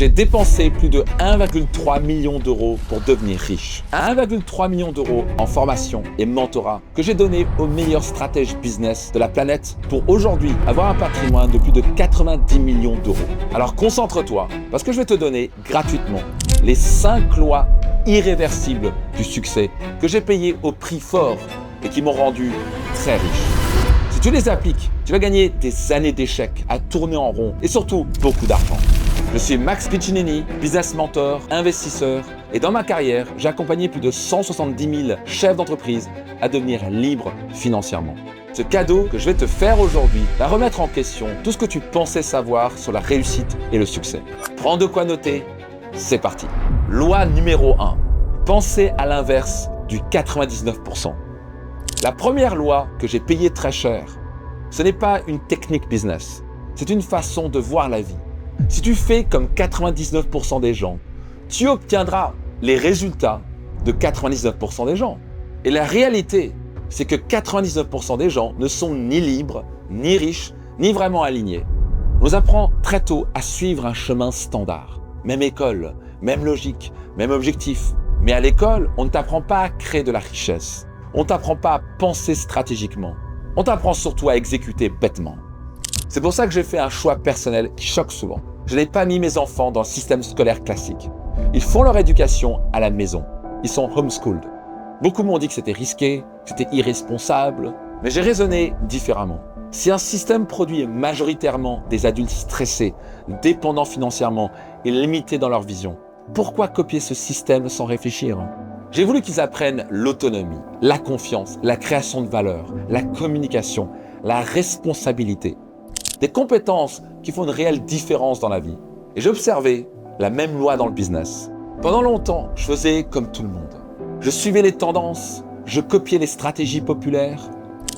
j'ai dépensé plus de 1,3 million d'euros pour devenir riche. 1,3 million d'euros en formation et mentorat que j'ai donné aux meilleurs stratèges business de la planète pour aujourd'hui avoir un patrimoine de plus de 90 millions d'euros. Alors concentre-toi parce que je vais te donner gratuitement les 5 lois irréversibles du succès que j'ai payées au prix fort et qui m'ont rendu très riche. Si tu les appliques, tu vas gagner des années d'échecs à tourner en rond et surtout beaucoup d'argent. Je suis Max Piccinini, business mentor, investisseur et dans ma carrière, j'ai accompagné plus de 170 000 chefs d'entreprise à devenir libres financièrement. Ce cadeau que je vais te faire aujourd'hui va remettre en question tout ce que tu pensais savoir sur la réussite et le succès. Prends de quoi noter, c'est parti. Loi numéro 1. Pensez à l'inverse du 99%. La première loi que j'ai payée très cher, ce n'est pas une technique business, c'est une façon de voir la vie. Si tu fais comme 99% des gens, tu obtiendras les résultats de 99% des gens. Et la réalité, c'est que 99% des gens ne sont ni libres, ni riches, ni vraiment alignés. On nous apprend très tôt à suivre un chemin standard. Même école, même logique, même objectif. Mais à l'école, on ne t'apprend pas à créer de la richesse. On ne t'apprend pas à penser stratégiquement. On t'apprend surtout à exécuter bêtement. C'est pour ça que j'ai fait un choix personnel qui choque souvent. Je n'ai pas mis mes enfants dans le système scolaire classique. Ils font leur éducation à la maison. Ils sont homeschooled. Beaucoup m'ont dit que c'était risqué, que c'était irresponsable, mais j'ai raisonné différemment. Si un système produit majoritairement des adultes stressés, dépendants financièrement et limités dans leur vision, pourquoi copier ce système sans réfléchir ? J'ai voulu qu'ils apprennent l'autonomie, la confiance, la création de valeur, la communication, la responsabilité. Des compétences qui font une réelle différence dans la vie. Et j'ai observé la même loi dans le business. Pendant longtemps, je faisais comme tout le monde. Je suivais les tendances, je copiais les stratégies populaires.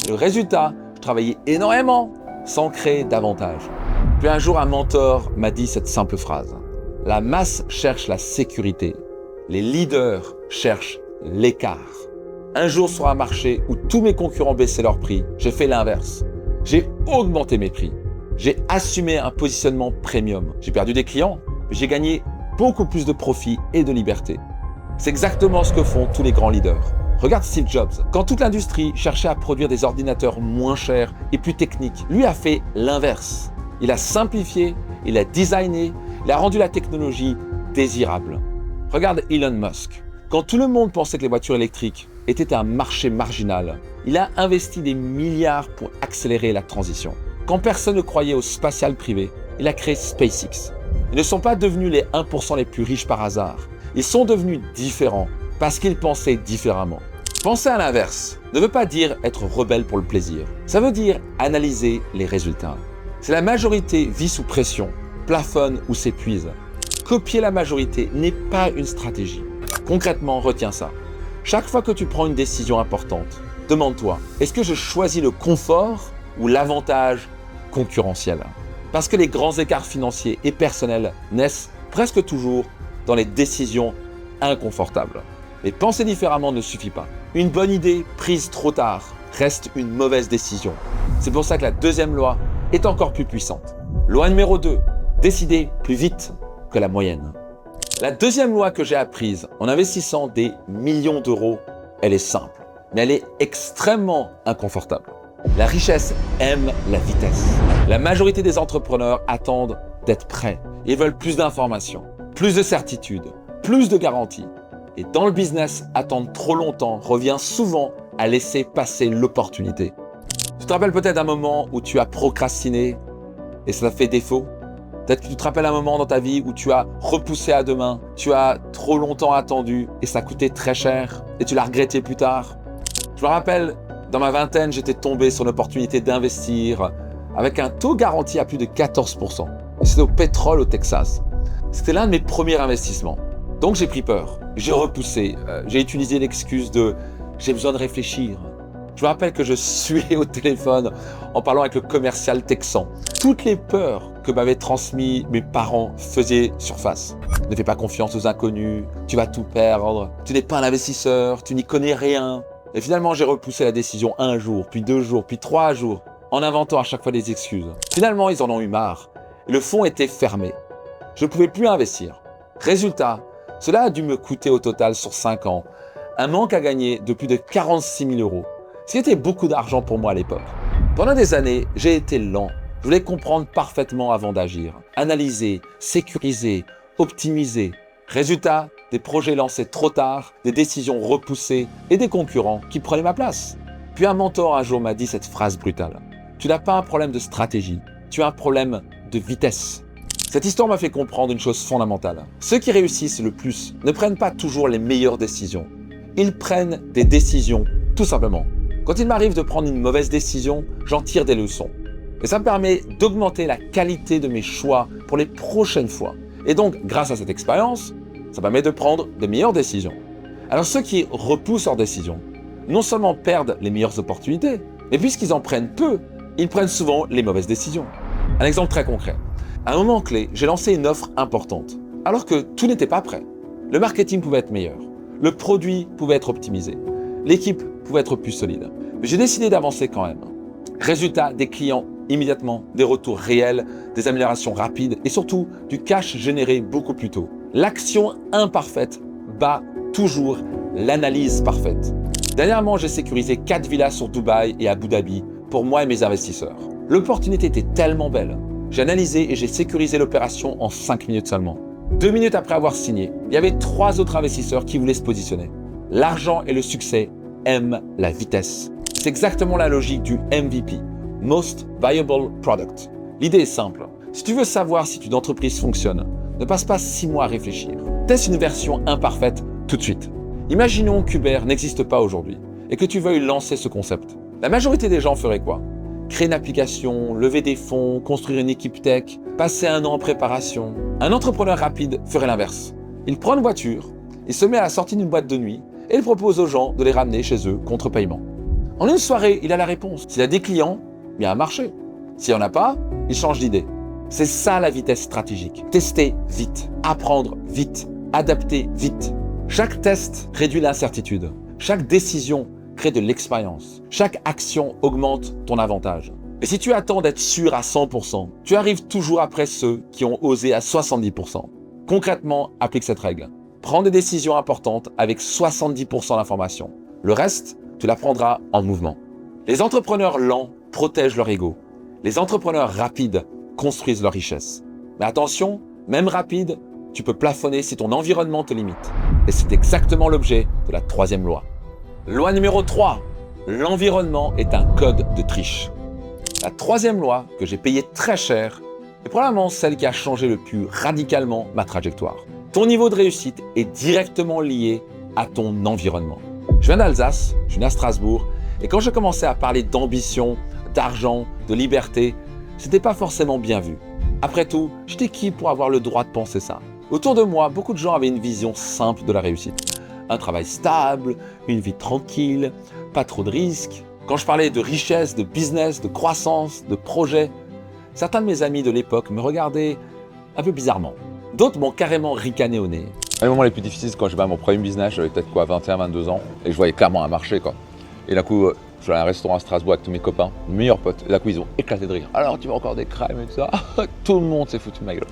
Et le résultat, je travaillais énormément sans créer davantage. Puis un jour, un mentor m'a dit cette simple phrase. La masse cherche la sécurité. Les leaders cherchent l'écart. Un jour sur un marché où tous mes concurrents baissaient leurs prix, j'ai fait l'inverse. J'ai augmenté mes prix. J'ai assumé un positionnement premium. J'ai perdu des clients, mais j'ai gagné beaucoup plus de profit et de liberté. C'est exactement ce que font tous les grands leaders. Regarde Steve Jobs. Quand toute l'industrie cherchait à produire des ordinateurs moins chers et plus techniques, lui a fait l'inverse. Il a simplifié, il a designé, il a rendu la technologie désirable. Regarde Elon Musk. Quand tout le monde pensait que les voitures électriques étaient un marché marginal, il a investi des milliards pour accélérer la transition. Quand personne ne croyait au spatial privé, il a créé SpaceX. Ils ne sont pas devenus les 1% les plus riches par hasard. Ils sont devenus différents parce qu'ils pensaient différemment. Penser à l'inverse ne veut pas dire être rebelle pour le plaisir. Ça veut dire analyser les résultats. Si la majorité vit sous pression, plafonne ou s'épuise, copier la majorité n'est pas une stratégie. Concrètement, retiens ça. Chaque fois que tu prends une décision importante, demande-toi, est-ce que je choisis le confort ou l'avantage concurrentiel? Parce que les grands écarts financiers et personnels naissent presque toujours dans les décisions inconfortables. Mais penser différemment ne suffit pas. Une bonne idée prise trop tard reste une mauvaise décision. C'est pour ça que la deuxième loi est encore plus puissante. Loi numéro 2, décider plus vite que la moyenne. La deuxième loi que j'ai apprise en investissant des millions d'euros, elle est simple, mais elle est extrêmement inconfortable. La richesse aime la vitesse. La majorité des entrepreneurs attendent d'être prêts. Ils veulent plus d'informations, plus de certitudes, plus de garanties. Et dans le business, attendre trop longtemps revient souvent à laisser passer l'opportunité. Tu te rappelles peut-être d'un moment où tu as procrastiné et ça t'a fait défaut? Peut-être que tu te rappelles un moment dans ta vie où tu as repoussé à demain, tu as trop longtemps attendu et ça coûtait très cher et tu l'as regretté plus tard. Je me rappelle, dans ma vingtaine, j'étais tombé sur l'opportunité d'investir avec un taux garanti à plus de 14%. Et c'était au pétrole au Texas. C'était l'un de mes premiers investissements. Donc j'ai pris peur, j'ai repoussé, j'ai utilisé l'excuse de « j'ai besoin de réfléchir ». Je me rappelle que je suais au téléphone en parlant avec le commercial texan. Toutes les peurs que m'avaient transmis mes parents faisaient surface. Ne fais pas confiance aux inconnus, tu vas tout perdre, tu n'es pas un investisseur, tu n'y connais rien. Et finalement, j'ai repoussé la décision 1 jour, puis 2 jours, puis 3 jours, en inventant à chaque fois des excuses. Finalement, ils en ont eu marre. Le fonds était fermé. Je ne pouvais plus investir. Résultat, cela a dû me coûter au total sur 5 ans un manque à gagner de plus de 46 000 euros, ce qui était beaucoup d'argent pour moi à l'époque. Pendant des années, j'ai été lent. Je voulais comprendre parfaitement avant d'agir, analyser, sécuriser, optimiser. Résultat, des projets lancés trop tard, des décisions repoussées et des concurrents qui prenaient ma place. Puis un mentor un jour m'a dit cette phrase brutale. Tu n'as pas un problème de stratégie, tu as un problème de vitesse. Cette histoire m'a fait comprendre une chose fondamentale. Ceux qui réussissent le plus ne prennent pas toujours les meilleures décisions. Ils prennent des décisions, tout simplement. Quand il m'arrive de prendre une mauvaise décision, j'en tire des leçons. Et ça me permet d'augmenter la qualité de mes choix pour les prochaines fois. Et donc, grâce à cette expérience, ça permet de prendre de meilleures décisions. Alors ceux qui repoussent leurs décisions, non seulement perdent les meilleures opportunités, mais puisqu'ils en prennent peu, ils prennent souvent les mauvaises décisions. Un exemple très concret. À un moment clé, j'ai lancé une offre importante, alors que tout n'était pas prêt. Le marketing pouvait être meilleur, le produit pouvait être optimisé, l'équipe pouvait être plus solide. Mais j'ai décidé d'avancer quand même. Résultat, des clients immédiatement, des retours réels, des améliorations rapides et surtout du cash généré beaucoup plus tôt. L'action imparfaite bat toujours l'analyse parfaite. Dernièrement, j'ai sécurisé 4 villas sur Dubaï et Abu Dhabi pour moi et mes investisseurs. L'opportunité était tellement belle. J'ai analysé et j'ai sécurisé l'opération en 5 minutes seulement. 2 minutes après avoir signé, il y avait 3 autres investisseurs qui voulaient se positionner. L'argent et le succès aiment la vitesse. C'est exactement la logique du MVP, Most Viable Product. L'idée est simple. Si tu veux savoir si une entreprise fonctionne, ne passe pas 6 mois à réfléchir. Teste une version imparfaite tout de suite. Imaginons qu'Uber n'existe pas aujourd'hui et que tu veuilles lancer ce concept. La majorité des gens feraient quoi? Créer une application, lever des fonds, construire une équipe tech, passer 1 an en préparation. Un entrepreneur rapide ferait l'inverse. Il prend une voiture, il se met à la sortie d'une boîte de nuit et il propose aux gens de les ramener chez eux contre paiement. En une soirée, il a la réponse. S'il a des clients, il y a un marché. S'il n'y en a pas, il change d'idée. C'est ça la vitesse stratégique. Tester vite, apprendre vite, adapter vite. Chaque test réduit l'incertitude. Chaque décision crée de l'expérience. Chaque action augmente ton avantage. Et si tu attends d'être sûr à 100%, tu arrives toujours après ceux qui ont osé à 70%. Concrètement, applique cette règle. Prends des décisions importantes avec 70% d'informations. Le reste, tu l'apprendras en mouvement. Les entrepreneurs lents protègent leur ego. Les entrepreneurs rapides construisent leur richesse. Mais attention, même rapide, tu peux plafonner si ton environnement te limite. Et c'est exactement l'objet de la 3e loi. Loi numéro 3. L'environnement est un code de triche. La 3e loi, que j'ai payée très cher, est probablement celle qui a changé le plus radicalement ma trajectoire. Ton niveau de réussite est directement lié à ton environnement. Je viens d'Alsace, je suis né à Strasbourg, et quand j'ai commencé à parler d'ambition, d'argent, de liberté, c'était pas forcément bien vu. Après tout, j'étais qui pour avoir le droit de penser ça? Autour de moi, beaucoup de gens avaient une vision simple de la réussite. Un travail stable, une vie tranquille, pas trop de risques. Quand je parlais de richesse, de business, de croissance, de projet, certains de mes amis de l'époque me regardaient un peu bizarrement. D'autres m'ont carrément ricané au nez. Les moments les plus difficiles, c'est quand j'ai mon premier business, j'avais peut-être 21, 22 ans, et je voyais clairement un marché, quoi. Et d'un coup, je vais à un restaurant à Strasbourg avec tous mes copains, mes meilleurs potes, et d'un coup, ils ont éclaté de rire. Alors, tu veux encore des crèmes et tout ça? Tout le monde s'est foutu de ma gueule.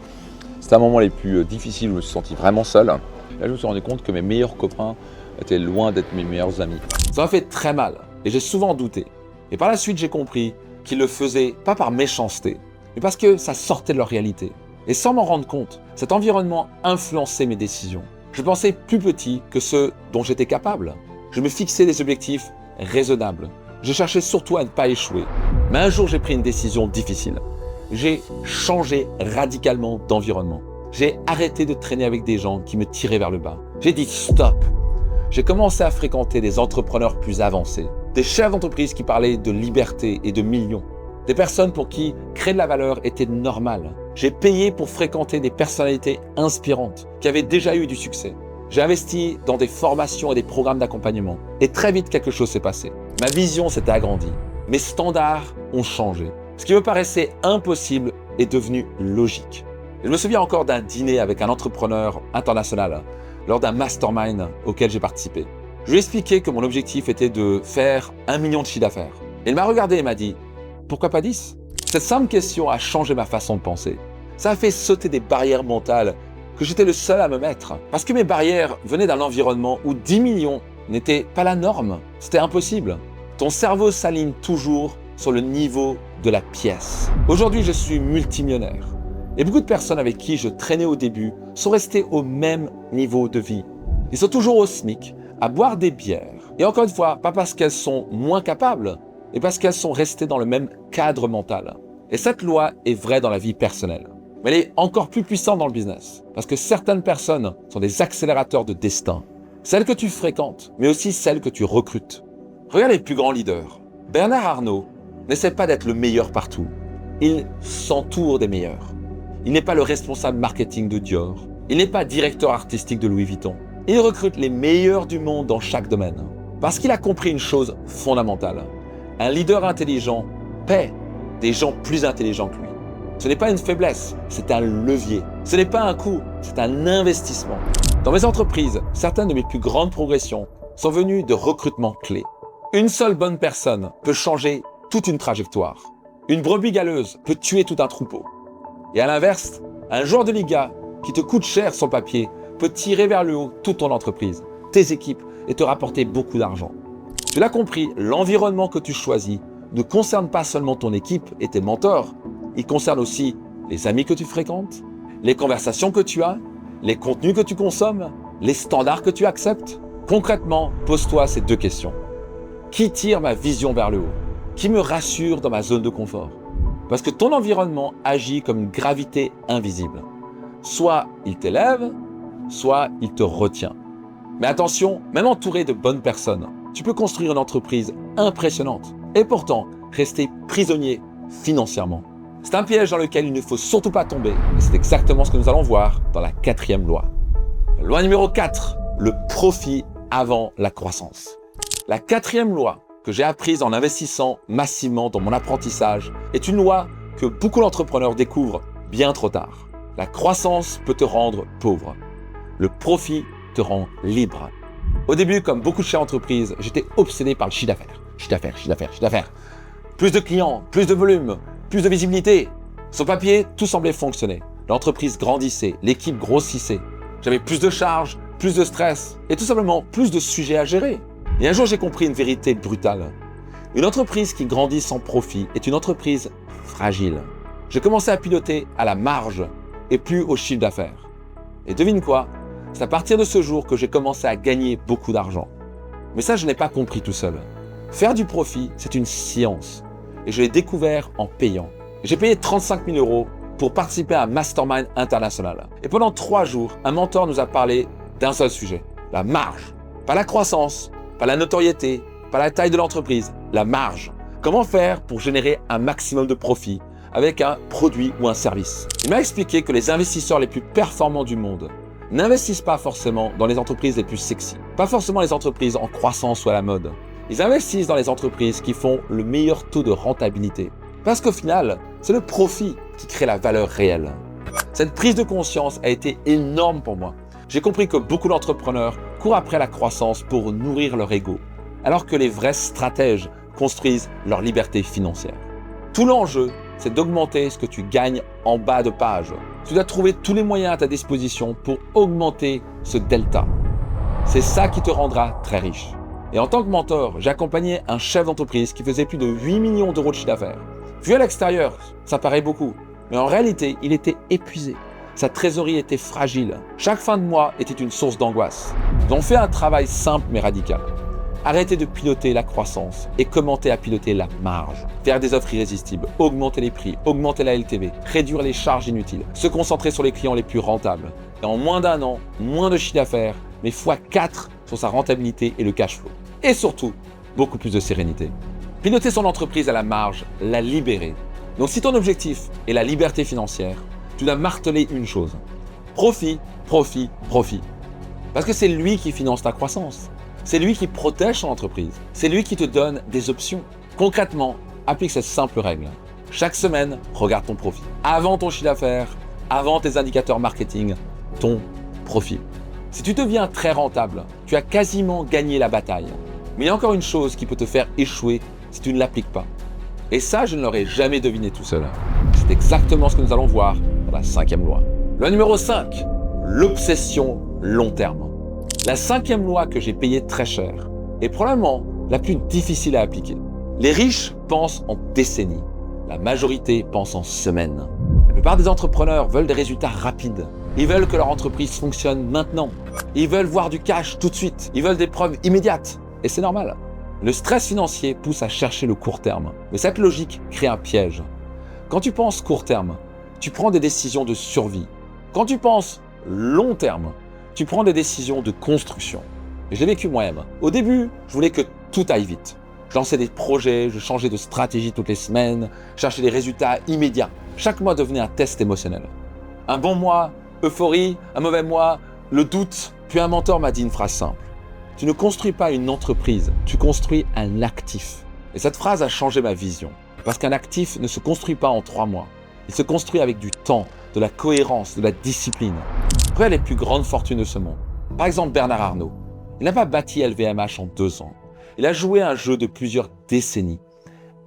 C'était un moment les plus difficiles où je me suis senti vraiment seul. Là, je me suis rendu compte que mes meilleurs copains étaient loin d'être mes meilleurs amis. Ça m'a fait très mal, et j'ai souvent douté. Et par la suite, j'ai compris qu'ils le faisaient pas par méchanceté, mais parce que ça sortait de leur réalité. Et sans m'en rendre compte, cet environnement influençait mes décisions. Je pensais plus petit que ceux dont j'étais capable. Je me fixais des objectifs raisonnables. Je cherchais surtout à ne pas échouer. Mais un jour, j'ai pris une décision difficile. J'ai changé radicalement d'environnement. J'ai arrêté de traîner avec des gens qui me tiraient vers le bas. J'ai dit stop. J'ai commencé à fréquenter des entrepreneurs plus avancés, des chefs d'entreprise qui parlaient de liberté et de millions, des personnes pour qui créer de la valeur était normal. J'ai payé pour fréquenter des personnalités inspirantes qui avaient déjà eu du succès. J'ai investi dans des formations et des programmes d'accompagnement. Et très vite, quelque chose s'est passé. Ma vision s'est agrandie. Mes standards ont changé. Ce qui me paraissait impossible est devenu logique. Je me souviens encore d'un dîner avec un entrepreneur international lors d'un mastermind auquel j'ai participé. Je lui ai expliqué que mon objectif était de faire 1 million de chiffre d'affaires. Il m'a regardé et m'a dit « Pourquoi pas 10 ?» Cette simple question a changé ma façon de penser. Ça a fait sauter des barrières mentales que j'étais le seul à me mettre. Parce que mes barrières venaient d'un environnement où 10 millions n'était pas la norme. C'était impossible. Ton cerveau s'aligne toujours sur le niveau de la pièce. Aujourd'hui, je suis multimillionnaire. Et beaucoup de personnes avec qui je traînais au début sont restées au même niveau de vie. Ils sont toujours au SMIC, à boire des bières. Et encore une fois, pas parce qu'elles sont moins capables, mais parce qu'elles sont restées dans le même cadre mental. Et cette loi est vraie dans la vie personnelle. Mais elle est encore plus puissante dans le business. Parce que certaines personnes sont des accélérateurs de destin. Celles que tu fréquentes, mais aussi celles que tu recrutes. Regarde les plus grands leaders. Bernard Arnault n'essaie pas d'être le meilleur partout. Il s'entoure des meilleurs. Il n'est pas le responsable marketing de Dior. Il n'est pas directeur artistique de Louis Vuitton. Il recrute les meilleurs du monde dans chaque domaine. Parce qu'il a compris une chose fondamentale. Un leader intelligent paie des gens plus intelligents que lui. Ce n'est pas une faiblesse, c'est un levier. Ce n'est pas un coût, c'est un investissement. Dans mes entreprises, certaines de mes plus grandes progressions sont venues de recrutements clés. Une seule bonne personne peut changer toute une trajectoire. Une brebis galeuse peut tuer tout un troupeau. Et à l'inverse, un joueur de Liga qui te coûte cher sur le papier peut tirer vers le haut toute ton entreprise, tes équipes et te rapporter beaucoup d'argent. Tu l'as compris, l'environnement que tu choisis ne concerne pas seulement ton équipe et tes mentors, il concerne aussi les amis que tu fréquentes, les conversations que tu as, les contenus que tu consommes, les standards que tu acceptes. Concrètement, pose-toi ces deux questions. Qui tire ma vision vers le haut? Qui me rassure dans ma zone de confort? Parce que ton environnement agit comme une gravité invisible. Soit il t'élève, soit il te retient. Mais attention, même entouré de bonnes personnes, tu peux construire une entreprise impressionnante et pourtant rester prisonnier financièrement. C'est un piège dans lequel il ne faut surtout pas tomber. Et c'est exactement ce que nous allons voir dans la 4e loi. Loi numéro 4, le profit avant la croissance. La 4e loi que j'ai apprise en investissant massivement dans mon apprentissage est une loi que beaucoup d'entrepreneurs découvrent bien trop tard. La croissance peut te rendre pauvre. Le profit te rend libre. Au début, comme beaucoup de chefs d'entreprise, j'étais obsédé par le chiffre d'affaires. Chiffre d'affaires, chiffre d'affaires, chiffre d'affaires. Plus de clients, plus de volume, plus de visibilité. Sur papier, tout semblait fonctionner. L'entreprise grandissait, l'équipe grossissait. J'avais plus de charges, plus de stress et tout simplement plus de sujets à gérer. Et un jour, j'ai compris une vérité brutale. Une entreprise qui grandit sans profit est une entreprise fragile. J'ai commencé à piloter à la marge et plus au chiffre d'affaires. Et devine quoi? C'est à partir de ce jour que j'ai commencé à gagner beaucoup d'argent. Mais ça, je n'ai pas compris tout seul. Faire du profit, c'est une science. Et je l'ai découvert en payant. J'ai payé 35 000 € pour participer à un mastermind international. Et pendant 3 jours, un mentor nous a parlé d'un seul sujet, la marge. Pas la croissance, pas la notoriété, pas la taille de l'entreprise, la marge. Comment faire pour générer un maximum de profit avec un produit ou un service? Il m'a expliqué que les investisseurs les plus performants du monde n'investissent pas forcément dans les entreprises les plus sexy, pas forcément les entreprises en croissance ou à la mode. Ils investissent dans les entreprises qui font le meilleur taux de rentabilité. Parce qu'au final, c'est le profit qui crée la valeur réelle. Cette prise de conscience a été énorme pour moi. J'ai compris que beaucoup d'entrepreneurs courent après la croissance pour nourrir leur ego, alors que les vrais stratèges construisent leur liberté financière. Tout l'enjeu, c'est d'augmenter ce que tu gagnes en bas de page. Tu dois trouver tous les moyens à ta disposition pour augmenter ce delta. C'est ça qui te rendra très riche. Et en tant que mentor, j'ai accompagné un chef d'entreprise qui faisait plus de 8 millions d'euros de chiffre d'affaires. Vu à l'extérieur, ça paraît beaucoup, mais en réalité, il était épuisé. Sa trésorerie était fragile. Chaque fin de mois était une source d'angoisse. Ils ont fait un travail simple mais radical. Arrêtez de piloter la croissance et commencez à piloter la marge. Faire des offres irrésistibles, augmenter les prix, augmenter la LTV, réduire les charges inutiles, se concentrer sur les clients les plus rentables. Et en moins d'1 an, moins de chiffre d'affaires, mais x4 sur sa rentabilité et le cash flow. Et surtout, beaucoup plus de sérénité. Piloter son entreprise à la marge, la libérer. Donc si ton objectif est la liberté financière, tu dois marteler une chose. Profit, profit, profit. Parce que c'est lui qui finance ta croissance. C'est lui qui protège ton entreprise. C'est lui qui te donne des options. Concrètement, applique cette simple règle. Chaque semaine, regarde ton profit. Avant ton chiffre d'affaires, avant tes indicateurs marketing, ton profit. Si tu deviens très rentable, tu as quasiment gagné la bataille. Mais il y a encore une chose qui peut te faire échouer si tu ne l'appliques pas. Et ça, je ne l'aurais jamais deviné tout seul. C'est exactement ce que nous allons voir dans la 5e loi. Le numéro 5, l'obsession long terme. La 5e loi que j'ai payée très cher est probablement la plus difficile à appliquer. Les riches pensent en décennies, la majorité pense en semaines. La plupart des entrepreneurs veulent des résultats rapides. Ils veulent que leur entreprise fonctionne maintenant. Ils veulent voir du cash tout de suite. Ils veulent des preuves immédiates. Et c'est normal. Le stress financier pousse à chercher le court terme. Mais cette logique crée un piège. Quand tu penses court terme, tu prends des décisions de survie. Quand tu penses long terme, tu prends des décisions de construction. Et je l'ai vécu moi-même. Au début, je voulais que tout aille vite. Je lançais des projets, je changeais de stratégie toutes les semaines, cherchais des résultats immédiats. Chaque mois devenait un test émotionnel. Un bon mois, euphorie, un mauvais mois, le doute. Puis un mentor m'a dit une phrase simple. Tu ne construis pas une entreprise, tu construis un actif. Et cette phrase a changé ma vision. Parce qu'un actif ne se construit pas en 3 mois. Il se construit avec du temps, de la cohérence, de la discipline. Regarde les plus grandes fortunes de ce monde. Par exemple, Bernard Arnault. Il n'a pas bâti LVMH en 2 ans. Il a joué un jeu de plusieurs décennies.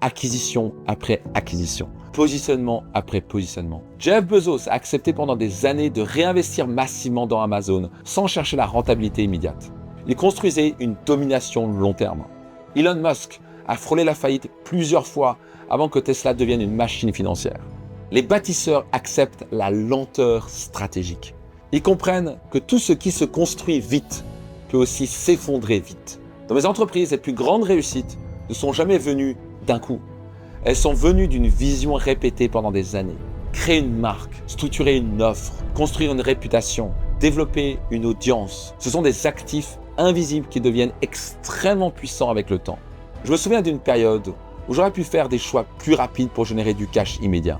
Acquisition après acquisition. Positionnement après positionnement. Jeff Bezos a accepté pendant des années de réinvestir massivement dans Amazon sans chercher la rentabilité immédiate. Il construisait une domination long terme. Elon Musk a frôlé la faillite plusieurs fois avant que Tesla devienne une machine financière. Les bâtisseurs acceptent la lenteur stratégique. Ils comprennent que tout ce qui se construit vite peut aussi s'effondrer vite. Dans mes entreprises, les plus grandes réussites ne sont jamais venues d'un coup. Elles sont venues d'une vision répétée pendant des années. Créer une marque, structurer une offre, construire une réputation, développer une audience. Ce sont des actifs invisibles qui deviennent extrêmement puissants avec le temps. Je me souviens d'une période où j'aurais pu faire des choix plus rapides pour générer du cash immédiat.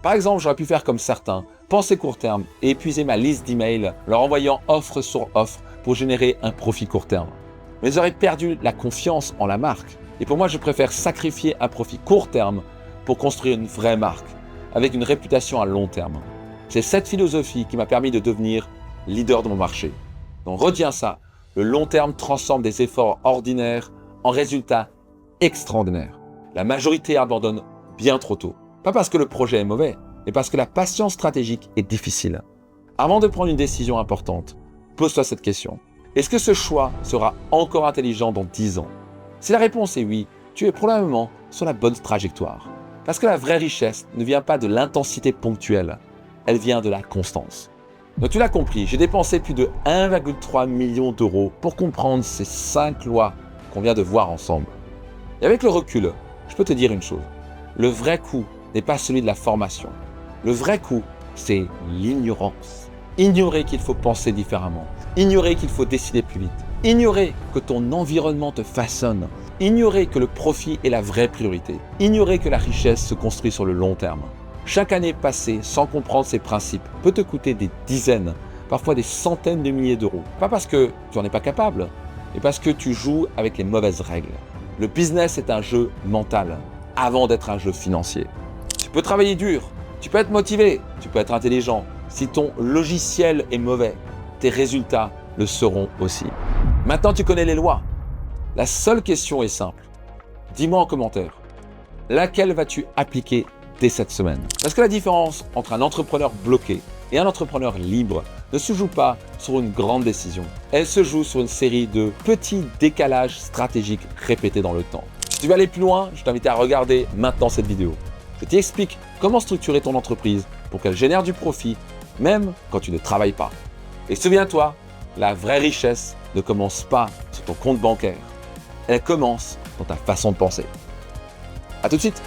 Par exemple, j'aurais pu faire comme certains, penser court terme et épuiser ma liste d'emails leur envoyant offre sur offre pour générer un profit court terme. Mais j'aurais perdu la confiance en la marque. Et pour moi, je préfère sacrifier un profit court terme pour construire une vraie marque, avec une réputation à long terme. C'est cette philosophie qui m'a permis de devenir leader de mon marché. Donc retiens ça, le long terme transforme des efforts ordinaires en résultats extraordinaires. La majorité abandonne bien trop tôt. Pas parce que le projet est mauvais, mais parce que la patience stratégique est difficile. Avant de prendre une décision importante, pose-toi cette question. Est-ce que ce choix sera encore intelligent dans 10 ans? Si la réponse est oui, tu es probablement sur la bonne trajectoire. Parce que la vraie richesse ne vient pas de l'intensité ponctuelle, elle vient de la constance. Donc tu l'as compris, j'ai dépensé plus de 1,3 million d'euros pour comprendre ces 5 lois qu'on vient de voir ensemble. Et avec le recul, je peux te dire une chose. Le vrai coût n'est pas celui de la formation. Le vrai coût, c'est l'ignorance. Ignorer qu'il faut penser différemment. Ignorer qu'il faut décider plus vite. Ignorer que ton environnement te façonne. Ignorer que le profit est la vraie priorité. Ignorer que la richesse se construit sur le long terme. Chaque année passée sans comprendre ces principes peut te coûter des dizaines, parfois des centaines de milliers d'euros. Pas parce que tu n'en es pas capable, mais parce que tu joues avec les mauvaises règles. Le business est un jeu mental avant d'être un jeu financier. Tu peux travailler dur, tu peux être motivé, tu peux être intelligent. Si ton logiciel est mauvais, tes résultats le seront aussi. Maintenant, tu connais les lois. La seule question est simple. Dis-moi en commentaire, laquelle vas-tu appliquer dès cette semaine? Parce que la différence entre un entrepreneur bloqué et un entrepreneur libre ne se joue pas sur une grande décision. Elle se joue sur une série de petits décalages stratégiques répétés dans le temps. Si tu veux aller plus loin, je t'invite à regarder maintenant cette vidéo. Je t'explique comment structurer ton entreprise pour qu'elle génère du profit, même quand tu ne travailles pas. Et souviens-toi, la vraie richesse ne commence pas sur ton compte bancaire. Elle commence dans ta façon de penser. À tout de suite!